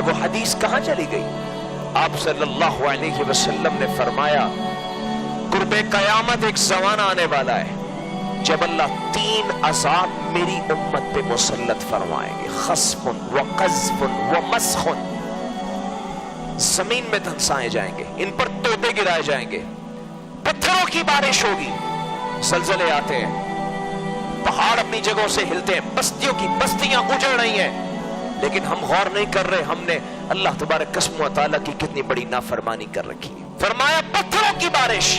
اور وہ حدیث کہاں چلی گئی؟ آپ صلی اللہ علیہ وسلم نے فرمایا قرب قیامت ایک زمانہ آنے والا ہے جب اللہ 3 عذاب میری امت پہ مسلط فرمائیں گے، خصف و قذف و مسخ، زمین میں دھنسائے جائیں گے، ان پر تودے گرائے جائیں گے، پتھروں کی بارش ہوگی، زلزلے آتے ہیں، پہاڑ اپنی جگہوں سے ہلتے ہیں، بستیوں کی بستیاں اجڑ رہی ہیں، لیکن ہم غور نہیں کر رہے، ہم نے اللہ تبارک قسم و تعالیٰ کی کتنی بڑی نافرمانی کر رکھی ہے۔ فرمایا پتھروں کی بارش،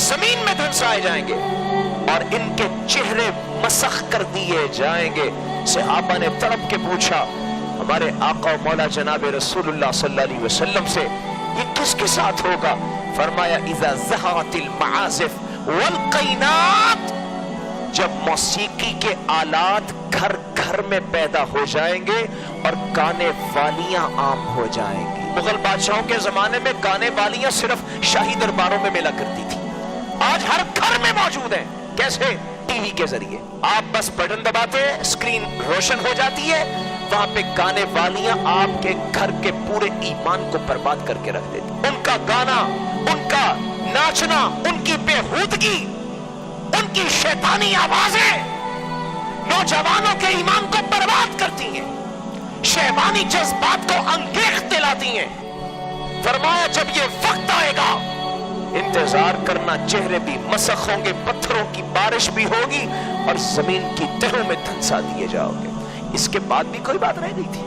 زمین میں دھنسائے جائیں گے اور ان کے چہرے مسخ کر دیے جائیں گے۔ صحابہ نے تڑپ کے پوچھا ہمارے آقا و مولا جناب رسول اللہ صلی اللہ علیہ وسلم سے، یہ کس کے ساتھ ہوگا؟ فرمایا اذا ظہرت المعازف والقینات، جب موسیقی کے آلات گھر گھر میں پیدا ہو جائیں گے اور گانے والیاں عام ہو جائیں گی۔ مغل بادشاہوں کے زمانے میں گانے والیاں صرف شاہی درباروں میں ملا کرتی تھی، آج ہر گھر میں موجود ہیں۔ کیسے؟ ٹی وی کے ذریعے، آپ بس بٹن دباتے ہیں، اسکرین روشن ہو جاتی ہے، وہاں پہ گانے والیاں آپ کے گھر کے پورے ایمان کو برباد کر کے رکھ دیتی۔ ان کا گانا، ان کا ناچنا، ان کی بےہودگی، ان کی شیطانی آوازیں نوجوانوں کے ایمان کو برباد کرتی ہیں، شیطانی جذبات کو انگیخت دلاتی ہیں۔ فرمایا جب یہ وقت آئے گا انتظار کرنا، چہرے بھی مسخ ہوں گے، پتھروں کی بارش بھی ہوگی اور زمین کی تہوں میں دھنسا دیے جاؤ گے۔ اس کے بعد بھی کوئی بات رہ گئی تھی؟